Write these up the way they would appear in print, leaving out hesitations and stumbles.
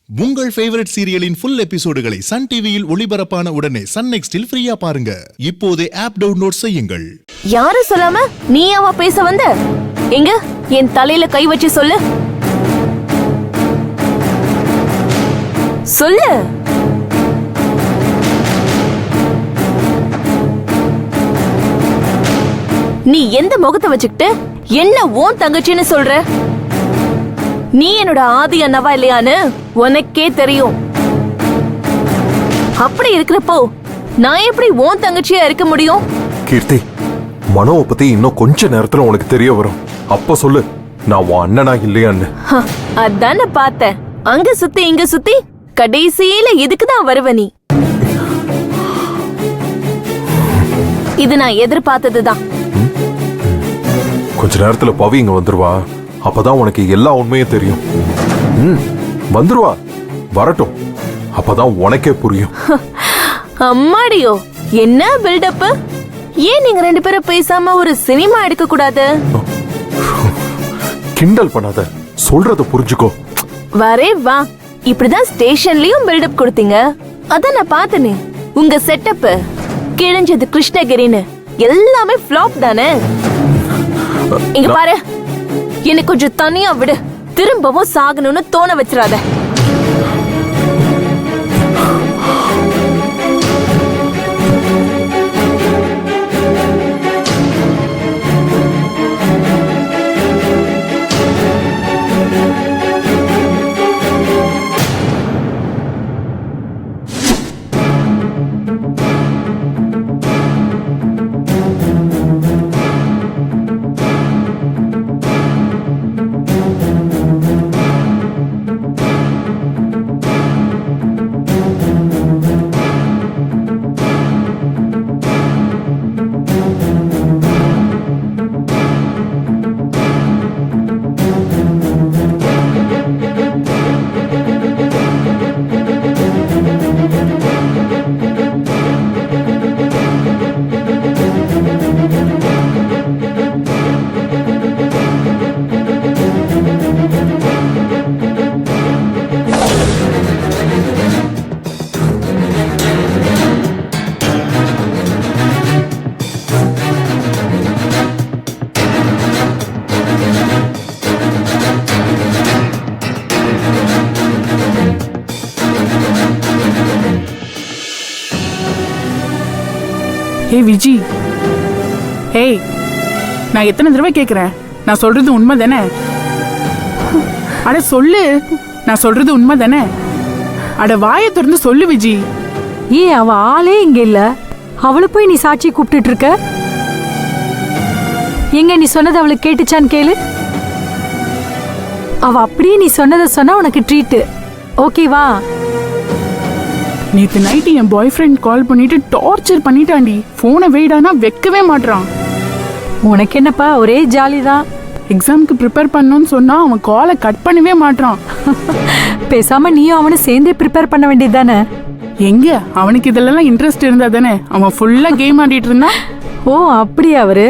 உங்கள் favourite சீரியலின் full எபிசோடுகளை Sun டிவியில் ஒளிபரப்பான உடனே சன் நெக்ஸ்டில் ஃப்ரீயா பாருங்க. இப்போதே ஆப் டவுன்லோட் செய்யுங்கள். யாரும் சொல்லாம நீயாவா பேச வந்த? எங்க என் தலையில கை வச்சு சொல்லு. சொல்லு. நீ எந்த முகத்தை வச்சுக்கிட்டு என்ன ஓன் தங்கச்சின்னு சொல்ற? நீ என்னோட ஆதி அண்ணவா இல்லையான்னு உனக்கே தெரியும். அப்படி இருக்கிறப்போ நான் எப்படி ஓன் தங்கச்சியா இருக்க முடியும்? கீர்த்தி, மனோவை பத்தி இன்னும் கொஞ்ச நேரத்துல உனக்கு தெரிய வரும். அப்ப சொல்லு, நான் உன் அண்ணனா இல்லையான்னு. அதான பார்த்தேன். அங்க சுத்தி இங்க சுத்தி கடைசியில இதுக்குதான் வருவ நீ. இது நான் எதிர்பார்த்ததுதான். கொஞ்ச நேரத்துல பவி இங்க வந்துருவா. அப்பதான் உனக்கு எல்லா உண்மையும் தெரியும். வந்துருவா, வரட்டும். அப்பதான் உனக்கே புரியும். அம்மாடியோ, என்ன பில்டப்! ஏன் நீங்க ரெண்டு பேரும் பேசாம ஒரு சினிமா எடுக்க கூடாது? கிண்டல் பண்ணாத, சொல்றத புரிஞ்சுக்கோ. வரே வா, இப்படிதான் ஸ்டேஷன்லயும் பில்டப் கொடுத்தீங்க. அதான் நான் பார்த்தனே. உங்க செட்டப் கிழிஞ்சது கிருஷ்ணகிரின்னு எல்லாமே ஃப்ளாப் தானே. இங்க பாரு, எனக்கு கொஞ்சம் தனியா விடு. திரும்பவும் சாகணும்னு தோண வச்சிராத. ஏய் விஜி, ஏய், நான் எத்தனை தடவை கேக்குறேன், நான் சொல்றது உண்மை தானே? அட சொல்லு, நான் சொல்றது உண்மை தானே? அட வாயை திறந்து சொல்லு விஜி. ஏன் அவ ஆளே இங்க இல்ல, அவளை போய் நீ சாட்சி கூப்பிட்டு இருக்க? எங்க நீ சொன்னது அவளுக்கு கேட்டுச்சான்னு கேளு. அவ அப்படியே நீ சொன்னதை சொன்னா உனக்கு ட்ரீட், ஓகேவா? நேத்து நைட்டு என் பாய் ஃப்ரெண்ட் கால் பண்ணிட்டு டார்ச்சர் பண்ணிட்டாண்டி. போனை வெயிடானா வைக்கவே மாட்டான். உனக்கு என்னப்பா, ஒரே ஜாலி தான். எக்ஸாமுக்கு ப்ரிப்பேர் பண்ணணும்னு சொன்னா அவன் காலை கட் பண்ணவே மாட்டான். பேசாம நீயும் அவனை சேர்ந்தே ப்ரிப்பேர் பண்ண வேண்டியது தானே? எங்க அவனுக்கு இதெல்லாம் இன்ட்ரெஸ்ட் இருந்தா தானே. அவன் ஃபுல்லா கேம் ஆடிட்டு இருந்தான். ஓ அப்படியா? அவரு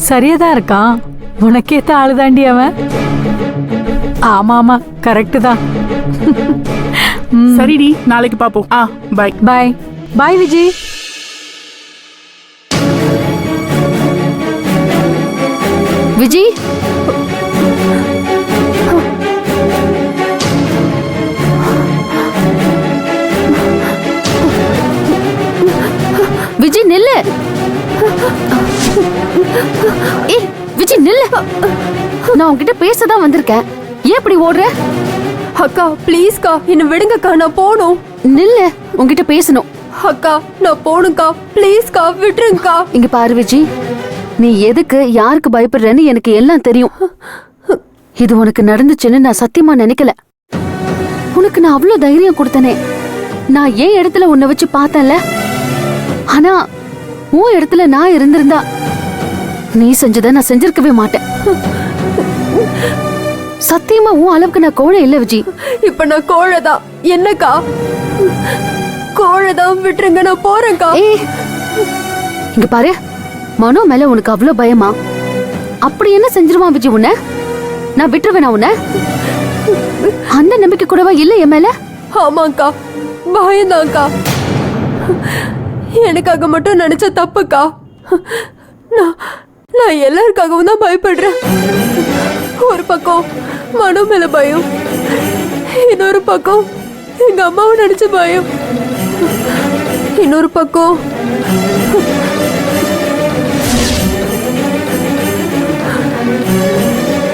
சரியாதான் இருக்கான். உனக்கேத்த ஆளுதாண்டி அவன். ஆமா ஆமா, கரெக்ட் தான். சரிடி, நாளைக்கு பாப்போம். Bye bye. Bye Vijay. Vijay, Vijay நில்லு. ஏய் விஜய் நில்லு, நான் உன்கிட்ட பேசதான் வந்திருக்கேன். ஏன் இப்படி ஓடுற? அக்கா ப்ளீஸ்க்கா, என்ன விடுங்கக்கா, நான் போகணும். நில்லு, உன்கிட்ட பேசணும். அக்கா நான் போகணும்க்கா, ப்ளீஸ்க்கா விட்டுருங்கக்கா. இங்க பாரு விஜய், நீ எதுக்கு யாருக்கு பயப்படுறன்னு எனக்கு எல்லாம் தெரியும். இது உனக்கு நடந்துச்சுன்னு நான் சத்தியமா நினைக்கல. உனக்கு நான் அவ்வளவு தைரியம் கொடுத்தனே. நான் ஏன் இடத்துல உன்னை வச்சு பார்த்தேன்ல. ஆனா உன் இடத்துல நான் இருந்திருந்தா நீ செஞ்சதை நான் செஞ்சிருக்கவே மாட்டேன். சத்தியமா உன் அளவுக்கு நான் கோழை இல்ல விஜய். இப்ப நான் கோழைதான். என்னக்கா கோழைதான், விட்டுருங்க, நான் போறேன்க்கா. இங்க பாரு, மனோ மேல உனக்கு அவ்வளவு பயமா? அப்படி என்ன செஞ்சிருவான் விஜய் உன்ன? நான் விட்டுருவேனா உன்ன? அந்த நம்பிக்கை கூடவா இல்ல என் மேல? ஆமாக்கா, பயந்தாக்கா. எனக்காக மட்டும் நினைச்ச தப்புக்கா. நான் எல்லாருக்காகவும் தான் பயப்படுறேன். ஒரு பக்கம் மனு மேல பயம், இன்னொரு பக்கம் எங்க அம்மாவை நினைச்ச பயம், இன்னொரு பக்கம்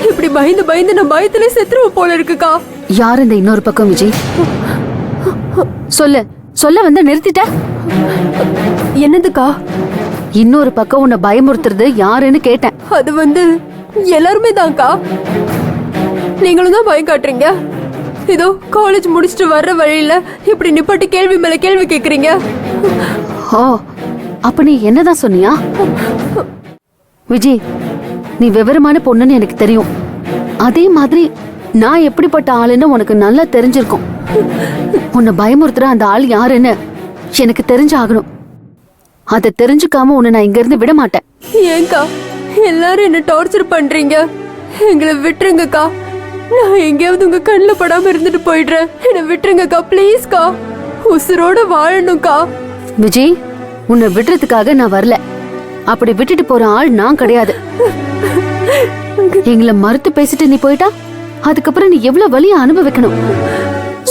இப்படி பயந்து பயந்து நான் பயத்திலே செத்துருவோம் போல இருக்குக்கா. யார் இந்த இன்னொரு பக்கம் விஜய்? சொல்ல வந்து நிறுத்திட்ட. என்னதுக்கா? இன்னொரு பக்கம் உன்னை பயமுறுத்துறது யாருன்னு கேட்டேன். அது எல்லாருமே தான்க்கா. நீங்களும் தான் பயம் காட்டுறீங்க. இதோ காலேஜ் முடிச்சுட்டு வர்ற வழியில இப்படி நிப்பாட்டி கேள்வி மேல கேள்வி கேக்குறீங்க. ஓ, அப்ப நீ என்னதான் சொன்னியா? விஜய், நீ விவரமான பொண்ணுன்னு எனக்கு தெரியும். அதே மாதிரி நான் எப்படிப்பட்ட ஆளுன்னு உனக்கு நல்லா தெரிஞ்சிருக்கும். உன்னை பயமுறுத்துற அந்த ஆள் யாருன்னு எனக்கு தெரிஞ்சாகணும். அதை தெரிஞ்சுக்காம உன்னை நான் இங்க இருந்து விட மாட்டேன். ஏங்கா எல்லாரும் என்ன டார்ச்சர் பண்றீங்க? எங்களை விட்டுருங்கக்கா. நான் எங்கேயாவது உங்க கண்ணில் படாம இருந்துட்டு போயிடுறேன். என்ன விட்டுருங்கக்கா, ப்ளீஸ்க்கா. உசுரோட வாழணும்க்கா. விஜய், உன்னை விடுறதுக்காக நான் வரல. அப்படி விட்டுட்டு போற ஆள் நான் கிடையாது. எங்களை மறுத்து பேசிட்டு நீ போயிட்டா அதுக்கப்புறம் நீ எவ்வளவு வலிய அனுபவிக்கணும்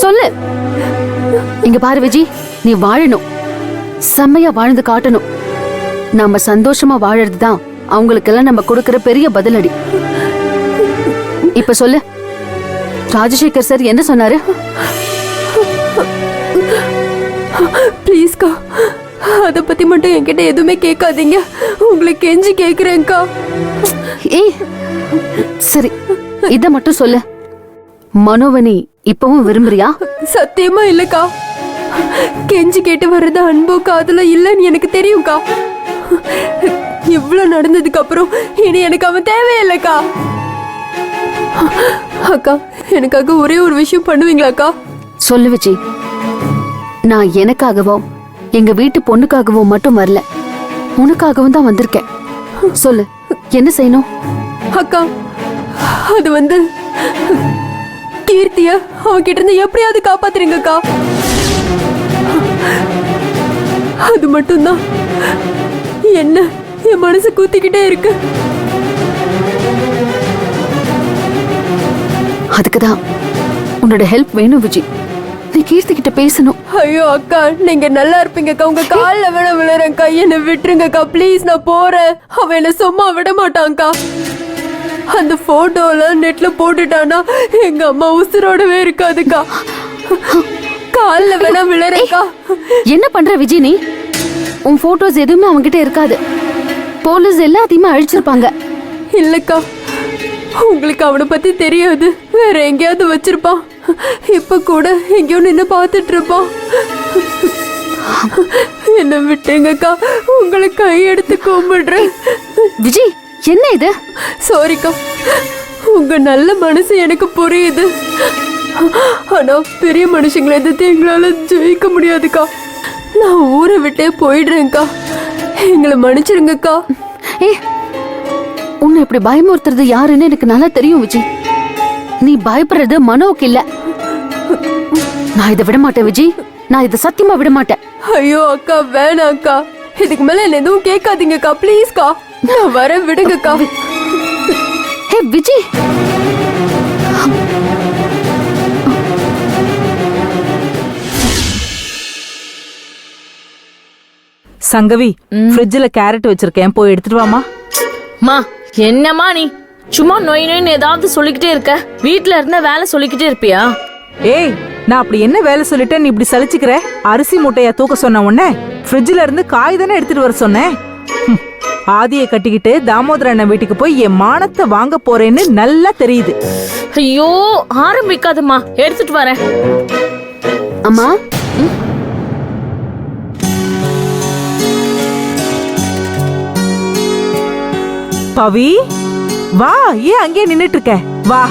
சொல்லு. இங்க பாரு விஜய், நீ வாழணும், செம்மையா வாழ்ந்து காட்டணும். நாம சந்தோஷமா வாழறதுதான் அவங்களுக்கெல்லாம் நம்ம கொடுக்கற பெரிய பதிலடி. இப்ப சொல்லு, ராஜசேகர் சார் என்ன சொன்னாரு? ப்ளீஸ்க்கா, அத பத்தி மட்டும் என்கிட்ட எதுவுமே கேட்காதீங்க. உங்களை கெஞ்சி கேக்குறேன்க்கா. ஏய் சரி, இத மட்டும் சொல்லு. மனோவை நீ இப்பவும் விரும்புறியா? சத்தியமா இல்லக்கா. கெஞ்சி கேட்டு வர்றது அன்போ காதலோ இல்லன்னு எனக்கு தெரியும்க்கா. இவ்வளவு நடந்ததுக்கு அப்புறம் இனி எனக்கு அவன் தேவையில்லைக்கா. அக்கா, எனக்காக ஒரே ஒரு விஷயம் பண்ணுவீங்களாக்கா? சொல்லு விஜய். நான் எனக்காகவோ எங்க வீட்டு பொண்ணுக்காகவோ மட்டும் வரல, உனக்காகவும் தான் வந்திருக்கேன். சொல்லு, என்ன செய்யணும்? அக்கா, அது கீர்த்திய அவன்கிட்ட இருந்து எப்படியாவது காப்பாத்துறீங்கக்கா. அது மட்டும்தான் என்ன என் மனசு கூத்திக்கிட்டே இருக்கு. அதுக்குதான் உன்னோட ஹெல்ப் வேணும் விஜய். நீ கீர்த்தி கிட்ட பேசணும். ஐயோ அக்கா, நீங்க நல்லா இருப்பீங்கக்கா. உங்க கால்ல வேணா விழுறேன்க்கா. என்ன விட்டுருங்கக்கா ப்ளீஸ். நான் போறேன். அவன் என்ன சும்மா விட மாட்டான்க்கா. அந்த போட்டோலாம் நெட்ல போட்டுட்டானா எங்க அம்மா உசுரோடவே இருக்காதுக்கா. கால்ல வேணா விழுறேன்க்கா. என்ன பண்ற விஜய் நீ? உன் போட்டோஸ் எதுவுமே அவன்கிட்ட இருக்காது. போலீஸ் எல்லாத்தையுமே அழிச்சிருப்பாங்க. இல்லக்கா, உங்களுக்கு அவனை பத்தி தெரியாது. வேற எங்கேயாவது வச்சிருப்பான். இப்ப கூட எங்கேயோ நின்னு பாத்துட்டு இருப்பான். என்ன விட்டுங்கக்கா, உங்களை கையெடுத்து கும்பிடுறேன். விஜய், என்ன இது? சாரிக்கா, உங்க நல்ல மனசு எனக்கு புரியுது. ஆனா பெரிய மனுஷங்களை எதிர்த்து எங்களால ஜெயிக்க முடியாதுக்கா. நான் ஊரை விட்டே போயிடுறேன்க்கா. எங்களை மன்னிச்சிருங்கக்கா. ஏ, உன்னை இப்படி பயமுறுத்துறது யாருன்னு எனக்கு நல்லா தெரியும் விஜய். நீ பயப்படுறது மனோவுக்கு இல்ல. நான் இதை விட மாட்டேன் விஜய். நான் இதை சத்தியமா விட மாட்டேன். ஐயோ அக்கா, வேணாம் அக்கா. இதுக்கு மேல என்ன எதுவும் கேட்காதீங்கக்கா ப்ளீஸ்க்கா. நான் வர விடுங்கக்கா. ஹே விஜய், சங்கவி, ஃப்ரிட்ஜ்ல கேரட் வச்சிருக்கேன், போய் எடுத்துட்டு வாமா. மா, என்னம்மா நீ சும்மா நொய் நொய்னு ஏதாவது சொல்லிக்கிட்டே இருக்க? வீட்ல இருந்த வேலை சொல்லிக்கிட்டே இருப்பியா? ஏய், நான் அப்படி என்ன வேலை சொல்லிட்டேன் நீ இப்படி சலிச்சுக்கிற? அரிசி மூட்டையா தூக்க சொன்ன உடனே ஃப்ரிட்ஜ்ல இருந்து காய் தானே எடுத்துட்டு வர சொன்னேன். ஆதியை கட்டிக்கிட்டு தாமோதர அண்ணன் வீட்டுக்கு போய் என் மானத்தை வாங்க போறேன்னு நல்லா தெரியுது. ஐயோ, ஆரம்பிக்காதம்மா, எடுத்துட்டு வரேன். அம்மா. பவி, வா. ஏன் அங்கேயே நின்னுட்டு இருக்க? வா.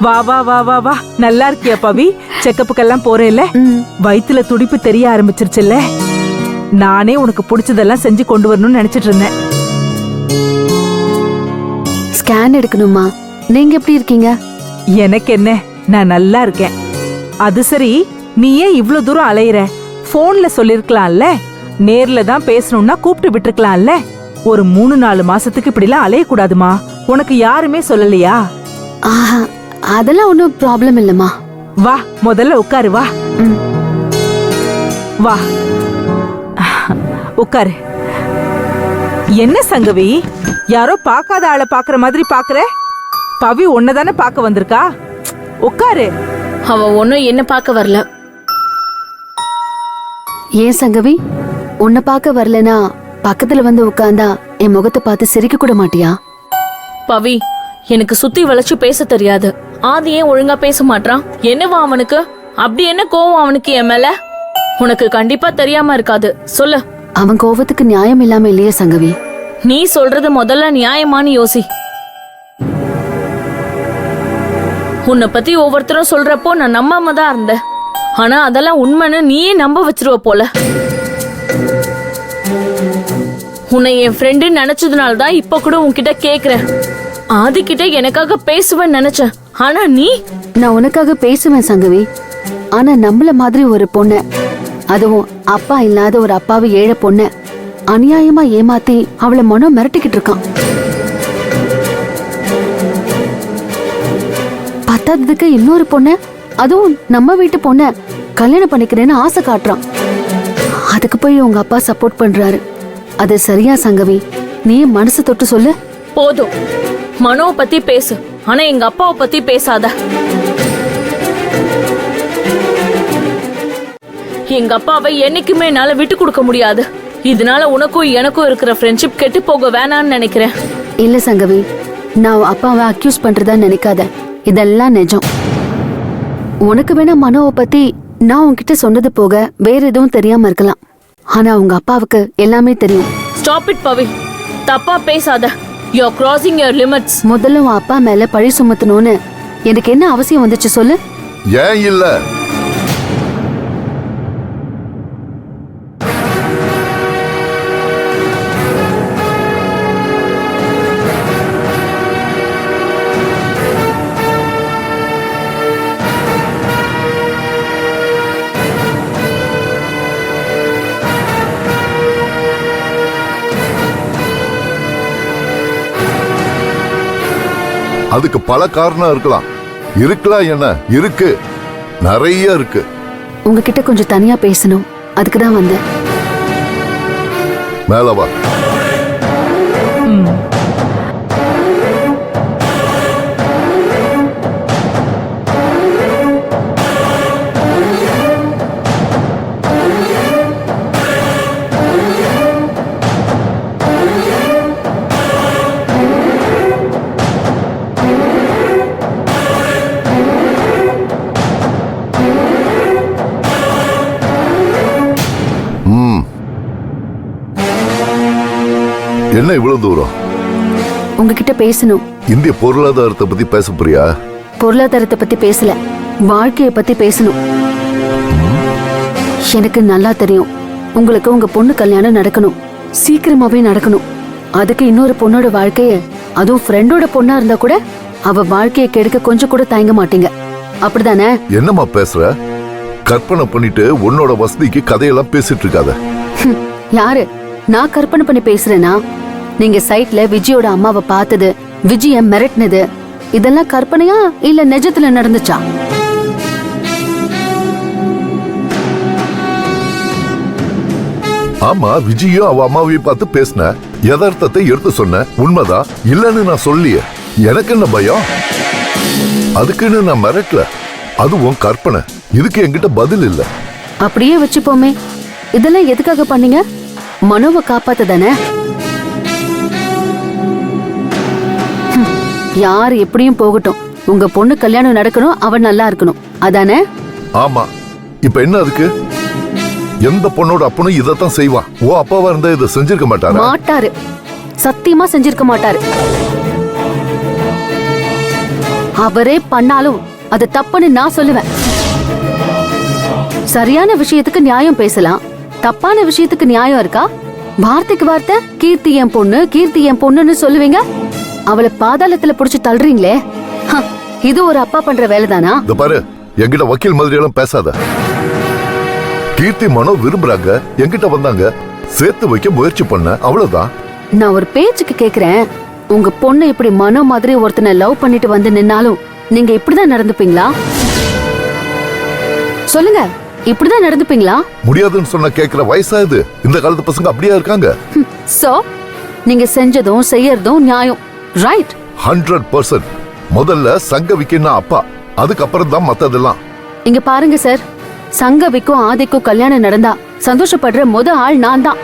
வா வா வா வா வா. நல்லா இருக்கியா பவி? செக்கப்புக்கெல்லாம் போறேல்ல? வயித்துல துடிப்பு தெரிய ஆரம்பிச்சிருச்சுல்ல? நானே உனக்கு பிடிச்சதெல்லாம் செஞ்சு கொண்டு வரணும்னு நினைச்சிட்டு இருந்தேன். ஸ்கேன் எடுக்கணுமா? நீங்க எப்படி இருக்கீங்க? எனக்கு என்ன, நான் நல்லா இருக்கேன். அது சரி, நீ ஏன் இவ்ளோ தூரம் அலையிற? போன்ல சொல்லிருக்கலாம்ல, நேர்ல தான் பேசணும்னா கூப்பிட்டு விட்டுருக்கலாம்ல. ஒரு 3-4 மாசத்துக்கு இப்படிலாம் அலையக்கூடாதுமா. உனக்கு யாருமே சொல்லலையா? ஆஹா, அதெல்லாம் ஒன்றும் ப்ராப்ளம் இல்லம்மா. வா, முதல்ல உட்காரு. வா வா உட்காரு. என்ன சங்கவி, யாரோ பார்க்காத ஆளை பாக்குற மாதிரி பாக்குற? பவி உன்னதானே பார்க்க வந்திருக்கா. உட்காரு. அவ ஒன்னும் என்ன பார்க்க வரல. ஏன் சங்கவி, உன்னை பார்க்க வரலனா பக்கத்துல வந்து உட்கார்ந்தா என் முகத்தை பார்த்து சிரிக்க கூட மாட்டியா? பவி, எனக்கு சுத்தி வளைச்சு பேச தெரியாது. ஆதி ஏன் ஒழுங்கா பேச மாட்டான்? என்னவா அவனுக்கு? அப்படி என்ன கோவம் அவனுக்கு என் மேல? உனக்கு கண்டிப்பா தெரியாம இருக்காது, சொல்லு. அவன் கோவத்துக்கு நியாயம் இல்லாம இல்லையே சங்கவி. நீ சொல்றது முதல்ல நியாயமானு யோசி. உன்னை பத்தி ஒவ்வொருத்தரும் சொல்றப்போ நான் நம்பாம தான் இருந்தேன். ஆனா அதெல்லாம் உண்மைன்னு நீயே நம்ப வச்சிருவ போல. உன்னை என் ஃப்ரெண்டு நினைச்சதுனால தான் இப்ப கூட உன்கிட்ட கேக்குறேன். ஆதி கிட்ட எனக்காக பேசுவேன்னு நினைச்சேன். ஆனா நீ... நான் உனக்காக பேசுவேன் சங்கவி. ஆனா நம்மள மாதிரி ஒரு பொண்ணு, அதுவும் அப்பா இல்லாத ஒரு அப்பாவை ஏழை பொண்ணு அநியாயமா ஏமாத்தி அவளை மனம் மிரட்டிக்கிட்டு இருக்கான். பத்தாததுக்கு இன்னொரு பொண்ணு, அதுவும் நம்ம வீட்டு பொண்ண கல்யாணம் பண்ணிக்கிறேன்னு ஆசை காட்டுறான். அதுக்கு போய் உங்க அப்பா சப்போர்ட் பண்றாரு. அது சரியா சங்கவி? நீ மனசு தொட்டு சொல்லு. போதும், மனோவை பத்தி பேசு, ஆனா எங்க அப்பாவை பத்தி பேசாத. எங்க அப்பாவை என்னைக்குமே என்னால விட்டு கொடுக்க முடியாது. இதனால உனக்கும் எனக்கும் இருக்கிற ஃப்ரெண்ட்ஷிப் கெட்டு போக வேணான்னு நினைக்கிறேன். இல்ல சங்கவி, நான் அப்பாவை அக்யூஸ் பண்றதா நினைக்காத. இதெல்லாம் நிஜம். உனக்கு வேணா மனோவை பத்தி நான் உன்கிட்ட சொன்னது போக வேற எதுவும் தெரியாம இருக்கலாம். ஆனா உங்க அப்பாவுக்கு எல்லாமே தெரியும். ஸ்டாப் இட் பவி, தப்பா பேசாத. You are crossing your limits. முதல்ல உன் அப்பா மேல பழி சுமத்தணும்னு எனக்கு என்ன அவசியம் வந்துச்சு சொல்லு? ஏன் இல்ல? அதுக்கு பல காரணம் இருக்கலாம். என்ன இருக்கு, நிறைய இருக்கு. உங்ககிட்ட கொஞ்சம் தனியா பேசணும், அதுக்கு தான் வந்தேன். மேல வா. என்ன இவ்வளவு தூரம்? உங்ககிட்ட பேசணும். இந்திய பொருளாதாரத்தை பத்தி பேச போறியா? பொருளாதாரத்தை பத்தி பேசல, வாழ்க்கைய பத்தி பேசணும். எனக்கு நல்லா தெரியும், உங்களுக்கு உங்க பொண்ணு கல்யாணம் நடக்கணும், சீக்கிரமாவே நடக்கணும். அதுக்கு இன்னொரு பொண்ணோட வாழ்க்கைய, அதுவும் ஃப்ரெண்டோட பொண்ணா இருந்தா கூட அவ வாழ்க்கைய கெடுக்க கொஞ்சம் கூட தயங்க மாட்டீங்க, அப்படிதானே? என்னம்மா பேசுற? கற்பனை பண்ணிட்டு உன்னோட வசதிக்கு கதையெல்லாம் பேசிட்டு இருக்காத. யாரு? நான் கற்பனை பண்ணி பேசுறேனா? நீங்க சைட்ல விஜயோட அம்மாவை பார்த்தது, விஜய மிரட்டினது, இதெல்லாம் கற்பனையா இல்ல நிஜத்துல நடந்துச்சா? ஆமா, விஜயும் அவ அம்மாவையும் பார்த்து பேசின, யதார்த்தத்தை எடுத்து சொன்ன, உண்மைதான். இல்லன்னு நான் சொல்லிய, எனக்கு என்ன பயம்? அதுக்குன்னு நான் மிரட்டல, அதுவும் கற்பனை. இதுக்கு என்கிட்ட பதில் இல்ல. அப்படியே வச்சுப்போமே. இதெல்லாம் எதுக்காக பண்ணீங்க? மனோவை காப்பாத்த தானே? யார் எப்படியும் போகட்டும், உங்க பொண்ணு கல்யாணம் நடக்கணும், அவன் நல்லா இருக்கணும், அதானே? ஆமா. இப்ப என்ன அதுக்கு? எந்த பொண்ணோட அப்பனும் இதத்தான் செய்வான். ஓ அப்பாவா இருந்தா இதை செஞ்சிருக்க மாட்டாரா? மாட்டாரு, சத்தியமா செஞ்சிருக்க மாட்டாரு. அவரே பண்ணாலும் அது தப்புன்னு நான் சொல்லுவேன். சரியான விஷயத்துக்கு நியாயம் பேசலாம், தப்பான விஷயத்துக்கு நியாயம் இருக்கா? வார்த்தைக்கு வார்த்தை கீர்த்தி என் பொண்ணு, கீர்த்தி என் பொண்ணுன்னு சொல்லுவீங்க, அவளை பாதாளத்துல புடிச்சு தள்ளுறீங்களே. ஹ, இது ஒரு அப்பா பண்ற வேலைதானா? இந்த பாரு, என்கிட்ட வக்கீல் மாதிரி எல்லாம் பேசாத. கீர்த்தி மனோ விரும்புறாங்க, என்கிட்ட வந்தாங்க, சேர்த்து வைக்க முயற்சி பண்ண, அவ்வளவுதான். நான் ஒரு பேச்சுக்கு கேக்குறேன். உங்க பொண்ணு இப்படி மனோ மாதிரி ஒருத்தனை லவ் பண்ணிட்டு வந்து நின்னாலும் நீங்க இப்படிதான் நடந்துப்பீங்களா? சொல்லுங்க, இப்படிதான் நடந்துப்பீங்களா? முடியாதுன்னு சொன்ன கேக்குற வயசா இது? இந்த காலத்து பசங்க அப்படியே இருக்காங்க. சோ நீங்க செஞ்சதும் செய்யறதும் நியாயம், ரைட்? 100%. முதல்ல சங்கவிக்குன்னா அப்பா, அதுக்கப்புறம் தான் மத்ததெல்லாம். இங்க பாருங்க சார், சங்கவிக்கும் ஆதிக்கும் கல்யாணம் நடந்தா சந்தோஷப்படுற ஆள் நான் தான்.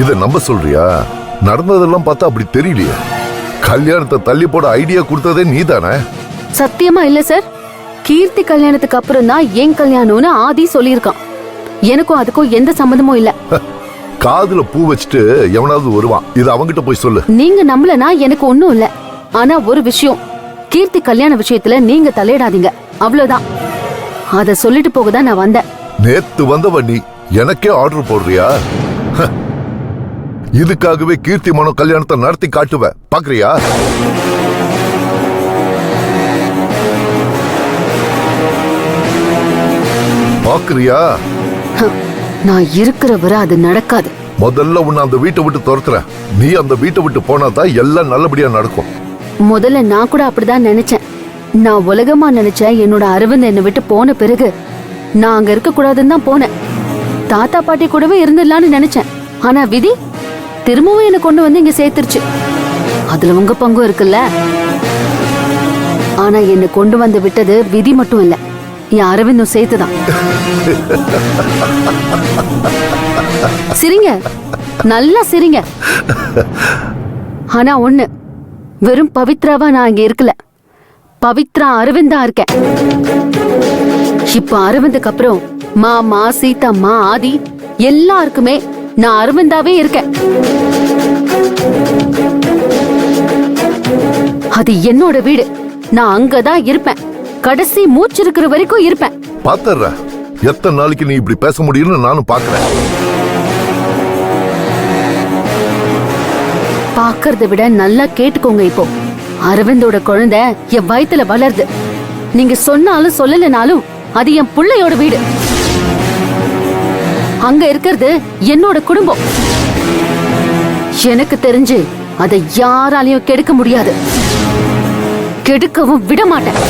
இத நம்ப சொல்றியா? நடந்ததெல்லாம் பார்த்தா அப்படி தெரியலையே. கல்யாணத்தை தள்ளி போட ஐடியா கொடுத்ததே நீதானே? சத்தியமா இல்ல சார். கீர்த்தி கல்யாணத்துக்கு அப்புறம் தான் என் கல்யாணம்னு ஆதி சொல்லியிருக்கான். எனக்கும் அதுக்கும் எந்த சம்மந்தமும் இல்ல. காதுல பூ வச்சுட்டு எவனாவது வருவான், இது அவங்கிட்ட போய் சொல்லு. நீங்க நம்பலனா எனக்கு ஒண்ணும் இல்ல. ஆனா ஒரு விஷயம், கீர்த்தி கல்யாண விஷயத்துல நீங்க தலையிடாதீங்க, அவ்வளவுதான். அத சொல்லிட்டு போகதான் நான் வந்தேன். நேத்து வந்தவ நீ எனக்கே ஆர்டர் போடுறியா? இதுக்காகவே கீர்த்தி மனோ கல்யாணத்தை நடத்தி காட்டுவ, பாக்குறியா? பாக்குறியா? நான் இருக்கிற வரை அது நடக்காது. முதல்ல உன்னை அந்த வீட்டை விட்டு துரத்துறேன். நீ அந்த வீட்டை விட்டு போனாதான் எல்லாம் நல்லபடியா நடக்கும். முதல்ல நான் கூட அப்படிதான் நினைச்சேன். நான் உலகமா நினைச்சேன். என்னோட அரவிந்த் என்னை விட்டு போன பிறகு நான் அங்க இருக்க கூடாதுன்னு தான் போனேன். தாத்தா பாட்டி கூடவே இருந்துடலான்னு நினைச்சேன். ஆனா விதி திரும்பவும் என்னை கொண்டு வந்து இங்க சேர்த்துருச்சு. அதுல உங்க பங்கும் இருக்குல்ல. ஆனா என்னை கொண்டு வந்து விட்டது விதி மட்டும் இல்ல, என் அரவிந்தும் சேர்த்துதான். சிரிங்க, நல்லா சிரிங்க. ஆனா ஒண்ணு, வெறும் பவித்ராவா நான் இங்க இருக்கல, பவித்ரா அரவிந்தா இருக்கேன். இப்ப அரவிந்துக்கு அப்புறம் மாமா, சீதாம்மா, ஆதி எல்லாருக்குமே நான் அரவிந்தாவே இருக்கேன். அது என்னோட வீடு. நான் அங்கதான் இருப்பேன். கடைசி மூச்சு இருக்கிற வரைக்கும் இருப்பேன். பாத்தர்ற, எத்தனை நாளைக்கு நீ இப்படி பேச முடியும்னு நானும் பாக்குறேன். பாக்கறத விட நல்லா கேட்டுக்கோங்க. இப்போ அரவிந்தோட குழந்தை என் வயித்துல வளருது. நீங்க சொன்னாலும் சொல்லலனாலும் அது என் பிள்ளையோட வீடு. அங்க இருக்கிறது என்னோட குடும்பம். எனக்கு தெரிஞ்சு அதை யாராலையும் கெடுக்க முடியாது, கெடுக்கவும் விட மாட்டேன்.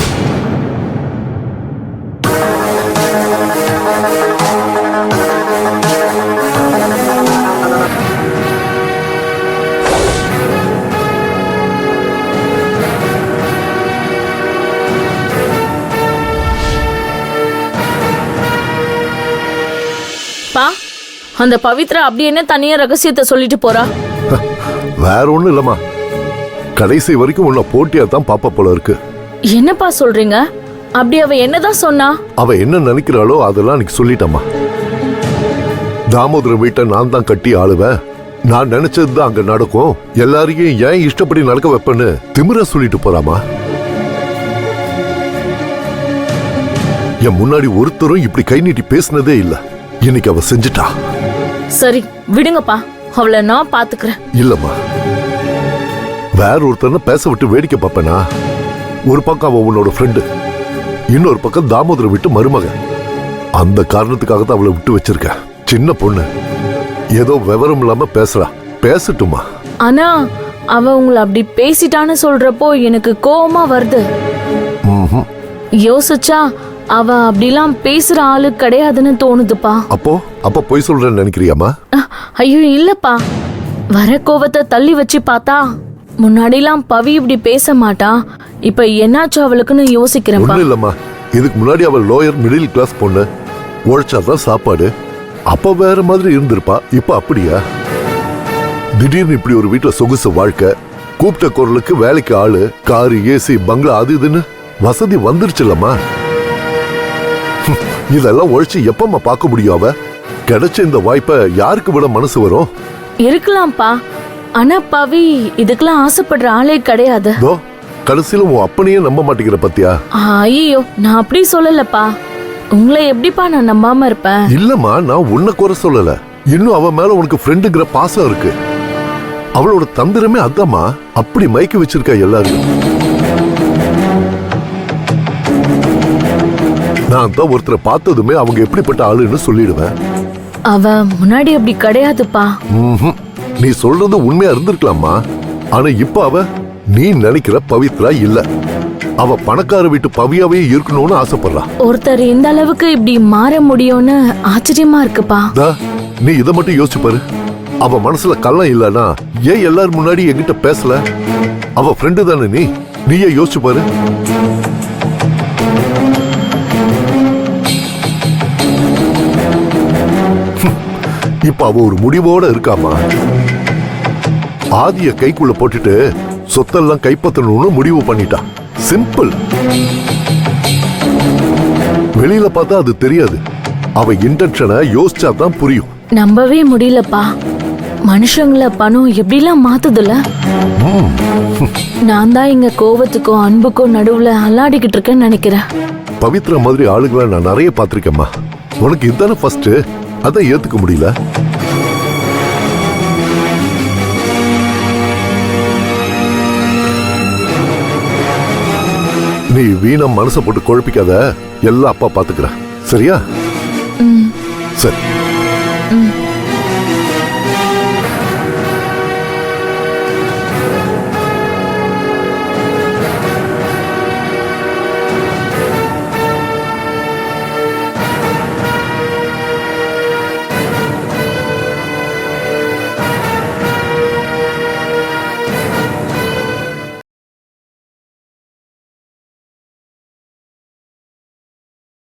அந்த பவித்ரா அப்படி என்ன தனியா ரகசியத்தை சொல்லிட்டு போறா? வேற ஒண்ணும் இல்லம்மா, கடைசி வரைக்கும் உன்னை போட்டியா தான் பாப்பா போல இருக்கு. என்னப்பா சொல்றீங்க? அப்படி அவ என்னதான் சொன்னா? அவ என்ன நினைக்கிறாளோ அதெல்லாம் எனக்கு சொல்லிட்டம்மா. தாமோதர வீட்டை நான் தான் கட்டி ஆளுவேன், நான் நினைச்சதுதான் அங்க நடக்கும், எல்லாரையும் ஏன் இஷ்டப்படி நடக்க வைப்பேன்னு திமிர சொல்லிட்டு போறாமா. என் முன்னாடி ஒருத்தரும் இப்படி கை நீட்டி பேசினதே இல்ல. இன்னைக்கு அவ செஞ்சுட்டா. சரி விடுங்கப்பா, அவளை நான் பாத்துக்கிறேன். இல்லம்மா, வேற ஒருத்தன பேச விட்டு வேடிக்கை பார்ப்பேனா? ஒரு பக்கம் அவ உன்னோட ஃப்ரெண்டு, இன்னொரு பக்கம் தாமோதர விட்டு மருமக. அந்த காரணத்துக்காக தான் அவளை விட்டு வச்சிருக்க. சின்ன பொண்ணு, ஏதோ விவரம் இல்லாம பேசுறா, பேசட்டுமா. ஆனா அவ உங்களை அப்படி பேசிட்டான்னு சொல்றப்போ எனக்கு கோவமா வருது. யோசிச்சா அவ அப்படிலாம் பேசுற ஆளு கிடையாதுன்னு தோணுதுப்பா. அப்போ பொய் சொல்றேன்னு நினைக்கிறியாமா? ஐயோ இல்லப்பா, வர கோவத்தை தள்ளி வச்சு பார்த்தா முன்னாடிலாம் பவி இப்படி பேச மாட்டா, இப்ப என்னாச்சு அவளுக்குன்னு யோசிக்கிறேன். ஒண்ணும் இல்லம்மா, இதுக்கு முன்னாடி அவள் லோயர், மிடில் கிளாஸ் பொண்ணு, உழைச்சாதான் சாப்பாடு. அப்ப வேற மாதிரி இருந்திருப்பா, இப்ப அப்படியா? திடீர்னு இப்படி ஒரு வீட்டுல சொகுசு வாழ்க்கை, கூப்பிட்ட குரலுக்கு வேலைக்கு ஆளு, காரு, ஏசி, பங்களா, அது இதுன்னு வசதி வந்துருச்சுல்லம்மா. இதெல்லாம் உழைச்சு எப்பமா பார்க்க முடியும்? அவ கிடைச்ச இந்த வாய்ப்பை யாருக்கு விட மனசு வரும்? இருக்கலாம்ப்பா, ஆனா பவி இதுக்கெல்லாம் ஆசைப்படுற ஆளே கிடையாது. தோ கடைசியில உன் அப்பனையே நம்ப மாட்டேங்கிற பத்தியா? ஐயோ, நான் அப்படி சொல்லலப்பா. உங்களை எப்படிப்பா நான் நம்பாம இருப்பேன்? இல்லம்மா, நான் உன்னை குறை சொல்லல. இன்னும் அவ மேல உனக்கு ஃப்ரெண்டுங்கிற பாசம் இருக்கு. அவளோட தந்திரமே அதாம்மா, அப்படி மயக்கி வச்சிருக்கா எல்லாரும். நான் தான் ஒருத்தரை பார்த்ததுமே அவங்க எப்படிப்பட்ட ஆளுன்னு சொல்லிடுவேன். அவ முன்னாடி அப்படி கிடையாதுப்பா. நீ சொல்றது உண்மையா இருந்திருக்கலாமா, ஆனா இப்ப அவ நீ நினைக்கிற பவித்ரா இல்ல. அவ பணக்கார வீட்டு பவியாவே இருக்கணும்னு ஆசைப்படுறா. ஒருத்தர் இந்த அளவுக்கு இப்படி மாற முடியும்னு ஆச்சரியமா இருக்குப்பா. நீ இதை மட்டும் யோசிச்சு பாரு. அவ மனசுல கள்ளம் இல்லனா ஏன் எல்லாரும் முன்னாடி என்கிட்ட பேசல? அவ ஃப்ரெண்டு தானே நீயே யோசிச்சு பாரு. இப்ப அவ ஒரு முடிவோட இருக்காமா. ஆதிய கைக்குள்ள போட்டுட்டு சொத்தெல்லாம் கைப்பற்றணும்னு முடிவு பண்ணிட்டான். சிம்பிள். வெளியில பார்த்தா அது தெரியாது. அவ இன்டென்ஷனை யோசிச்சா தான் புரியும். நம்பவே முடியலப்பா. மனுஷங்கள பணம் எப்படிலாம் மாத்துதுல. நான் தான் இங்க கோவத்துக்கும் அன்புக்கும் நடுவுல அல்லாடிக்கிட்டு இருக்கேன்னு நினைக்கிறேன். பவித்ரா மாதிரி ஆளுங்களை நான் நிறைய பார்த்திருக்கேம்மா. உனக்கு இதுதானே ஃபர்ஸ்ட், அதை ஏத்துக்க முடியல. நீ வீணா மனசை போட்டு குழப்பிக்காத. எல்லாம் அப்பா பாத்துக்கிறேன், சரியா? சரி.